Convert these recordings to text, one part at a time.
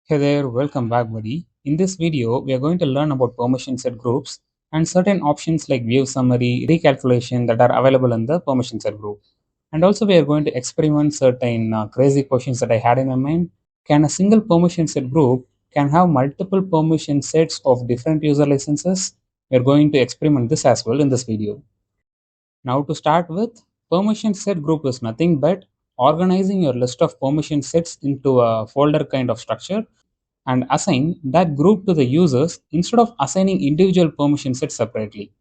Hey there, welcome back buddy. In this video, we are going to learn about permission set groups and certain options like view summary, recalculation that are available in the permission set group. And also we are going to experiment certain crazy questions that I had in my mind. Can a single permission set group can have multiple permission sets of different user licenses? We are going to experiment this as well in this video. Now to start with, permission set group is nothing but organizing your list of permission sets into a folder kind of structure and assign that group to the users instead of assigning individual permission sets separately.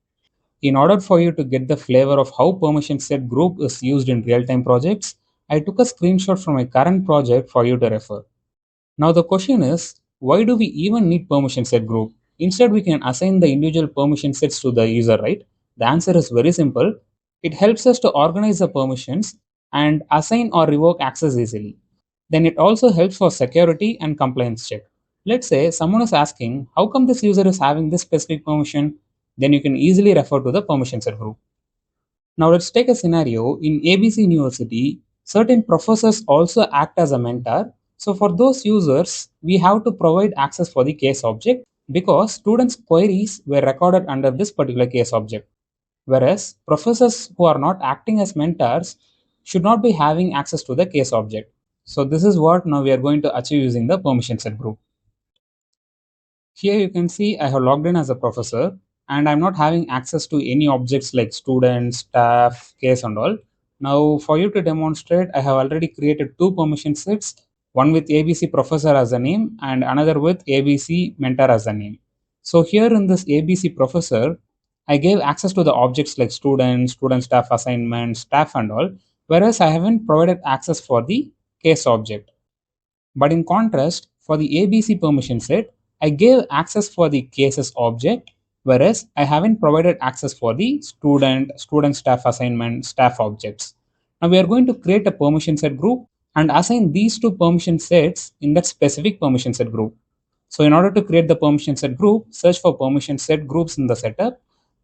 In order for you to get the flavor of how permission set group is used in real-time projects, I took a screenshot from my current project for you to refer. Now the question is, why do we even need permission set group? Instead, we can assign the individual permission sets to the user, right? The answer is very simple. It helps us to organize the permissions and assign or revoke access easily. Then it also helps for security and compliance check. Let's say someone is asking, how come this user is having this specific permission? Then you can easily refer to the permission set group. Now let's take a scenario. In ABC University, certain professors also act as a mentor. So for those users, we have to provide access for the case object because students' queries were recorded under this particular case object. Whereas professors who are not acting as mentors should not be having access to the case object. So this is what now we are going to achieve using the permission set group. Here you can see I have logged in as a professor and I'm not having access to any objects like students, staff, case and all. Now for you to demonstrate, I have already created two permission sets, one with ABC professor as a name and another with ABC mentor as a name. So here in this ABC professor, I gave access to the objects like students, student staff assignments, staff and all, whereas I haven't provided access for the case object. But in contrast, for the ABC permission set, I gave access for the cases object, whereas I haven't provided access for the student staff assignment, staff objects. Now we are going to create a permission set group and assign these two permission sets in that specific permission set group. So in order to create the permission set group, search for permission set groups in the setup,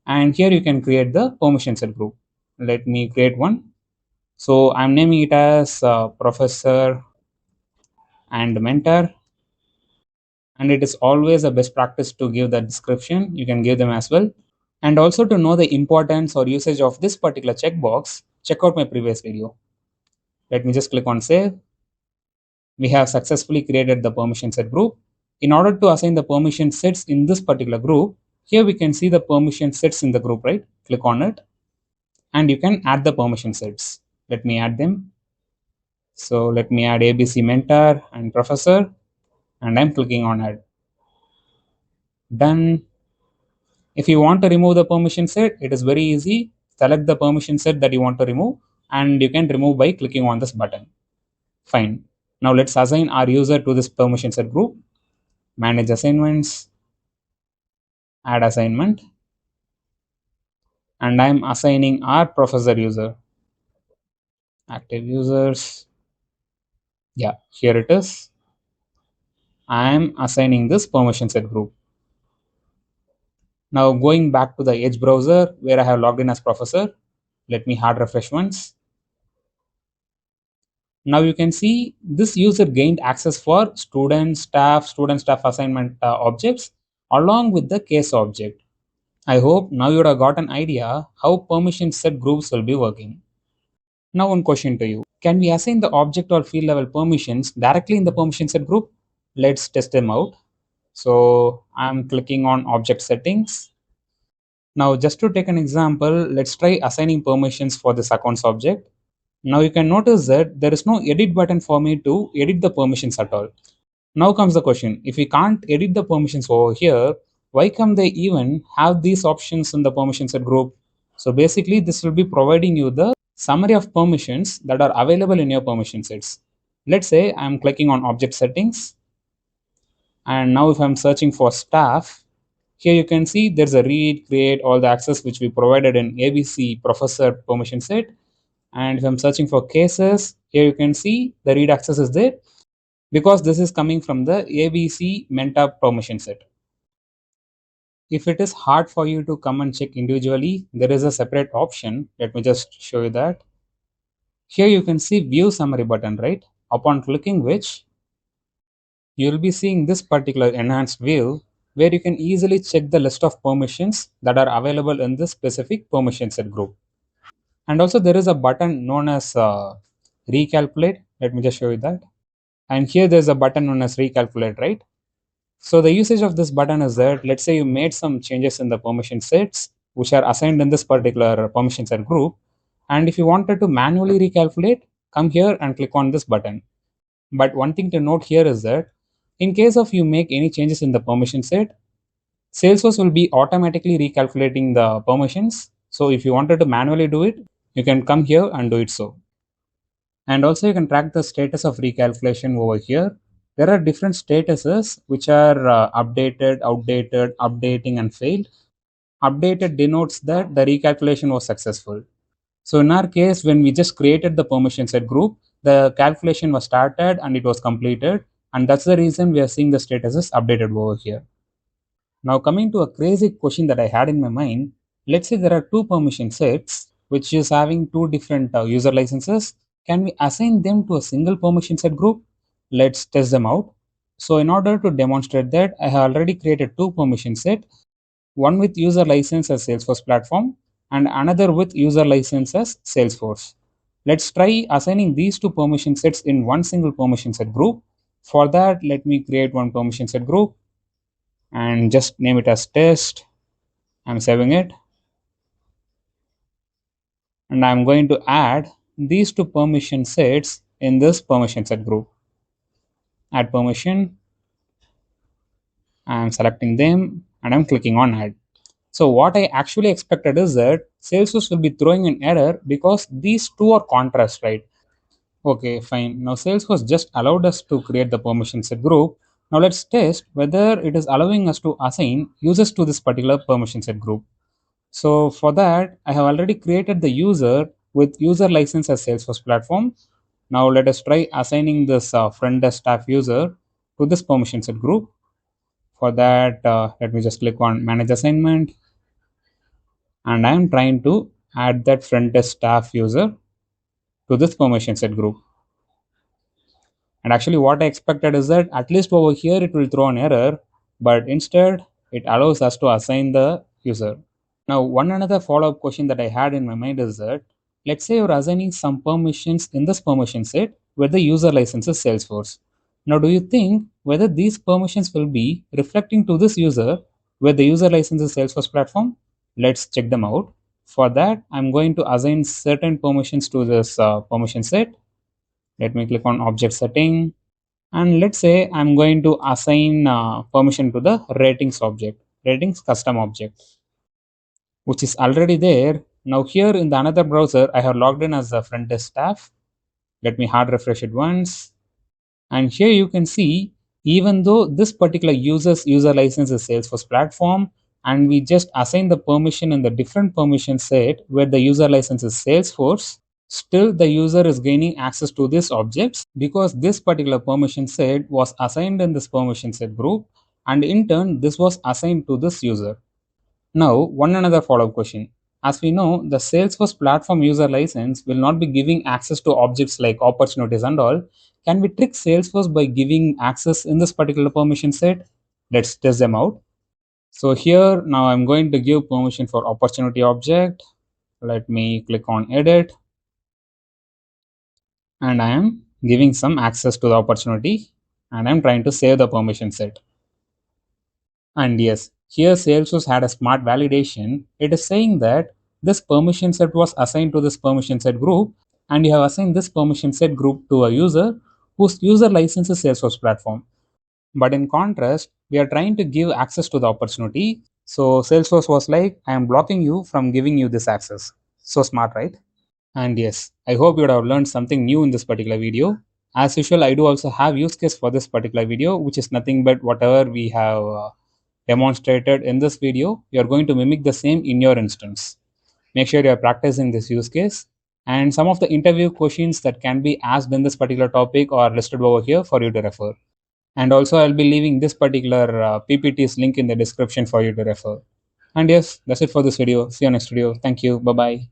and here you can create the permission set group. Let me create one. So I'm naming it as professor and mentor, and it is always a best practice to give the description. You can give them as well. And also to know the importance or usage of this particular checkbox, check out my previous video. Let me just click on save. We have successfully created the permission set group. In order to assign the permission sets in this particular group, here we can see the permission sets in the group, right? Click on it and you can add the permission sets. Let me add them. So let me add ABC mentor and professor, and I'm clicking on add. Done. If you want to remove the permission set, it is very easy. Select the permission set that you want to remove and you can remove by clicking on this button. Fine. Now let's assign our user to this permission set group. Manage assignments, add assignment, and I'm assigning our professor user. Active users. Yeah, here it is. I'm assigning this permission set group. Now going back to the Edge browser where I have logged in as professor, let me hard refresh once. Now you can see this user gained access for student staff assignment objects along with the case object. I hope now you would have got an idea how permission set groups will be working. Now one question to you. Can we assign the object or field level permissions directly in the permission set group? Let's test them out. So I'm clicking on object settings. Now just to take an example, let's try assigning permissions for this accounts object. Now you can notice that there is no edit button for me to edit the permissions at all. Now comes the question, if we can't edit the permissions over here, why come they even have these options in the permission set group? So basically this will be providing you the summary of permissions that are available in your permission sets. Let's say I'm clicking on object settings, and now if I'm searching for staff, here you can see there's a read, create, all the access which we provided in ABC professor permission set. And if I'm searching for cases, here you can see the read access is there because this is coming from the ABC mentor permission set. If it is hard for you to come and check individually, there is a separate option. Let me just show you that. Here you can see view summary button, right? Upon clicking which, you'll be seeing this particular enhanced view where you can easily check the list of permissions that are available in this specific permission set group. And also there is a button known as recalculate. Let me just show you that. And here there's a button known as recalculate, right? So the usage of this button is that, let's say you made some changes in the permission sets which are assigned in this particular permission set group. And if you wanted to manually recalculate, come here and click on this button. But one thing to note here is that in case of you make any changes in the permission set, Salesforce will be automatically recalculating the permissions. So if you wanted to manually do it, you can come here and do it so. And also you can track the status of recalculation over here. There are different statuses which are updated, outdated, updating, and failed. Updated denotes that the recalculation was successful. So in our case, when we just created the permission set group, the calculation was started and it was completed. And that's the reason we are seeing the statuses updated over here. Now coming to a crazy question that I had in my mind, let's say there are two permission sets which is having two different user licenses. Can we assign them to a single permission set group? Let's test them out. So in order to demonstrate that, I have already created two permission set, one with user license as Salesforce platform and another with user license as Salesforce. Let's try assigning these two permission sets in one single permission set group. For that, let me create one permission set group and just name it as test. I'm saving it. And I'm going to add these two permission sets in this permission set group. Add permission. I'm selecting them and I'm clicking on add. So what I actually expected is that Salesforce will be throwing an error because these two are contrast, right? Okay, fine. Now Salesforce just allowed us to create the permission set group. Now let's test whether it is allowing us to assign users to this particular permission set group. So for that, I have already created the user with user license as Salesforce platform. Now let us try assigning this front desk staff user to this permission set group. For that, let me just click on manage assignment. And I am trying to add that front desk staff user to this permission set group. And actually what I expected is that at least over here it will throw an error, but instead it allows us to assign the user. Now one another follow-up question that I had in my mind is that, let's say you're assigning some permissions in this permission set where the user license is Salesforce. Now do you think whether these permissions will be reflecting to this user where the user license is Salesforce platform? Let's check them out. For that, I'm going to assign certain permissions to this permission set. Let me click on object setting. And let's say I'm going to assign permission to the ratings object, ratings custom object, which is already there. Now here in the another browser, I have logged in as the front desk staff. Let me hard refresh it once. And here you can see, even though this particular user's user license is Salesforce platform, and we just assign the permission in the different permission set where the user license is Salesforce, still the user is gaining access to these objects because this particular permission set was assigned in this permission set group, and in turn this was assigned to this user. Now one another follow-up question. As we know, the Salesforce platform user license will not be giving access to objects like opportunities and all. Can we trick Salesforce by giving access in this particular permission set? Let's test them out. So here now I'm going to give permission for opportunity object. Let me click on edit. And I am giving some access to the opportunity and I'm trying to save the permission set. And yes, here Salesforce had a smart validation. It is saying that this permission set was assigned to this permission set group, and you have assigned this permission set group to a user whose user license is Salesforce platform. But in contrast, we are trying to give access to the opportunity. So Salesforce was like, I am blocking you from giving you this access. So smart, right? And yes, I hope you would have learned something new in this particular video. As usual, I do also have use case for this particular video, which is nothing but whatever we have demonstrated in this video. You are going to mimic the same in your instance. Make sure you are practicing this use case. And some of the interview questions that can be asked in this particular topic are listed over here for you to refer. And also I'll be leaving this particular PPT's link in the description for you to refer. And yes, that's it for this video. See you next video. Thank you. Bye-bye.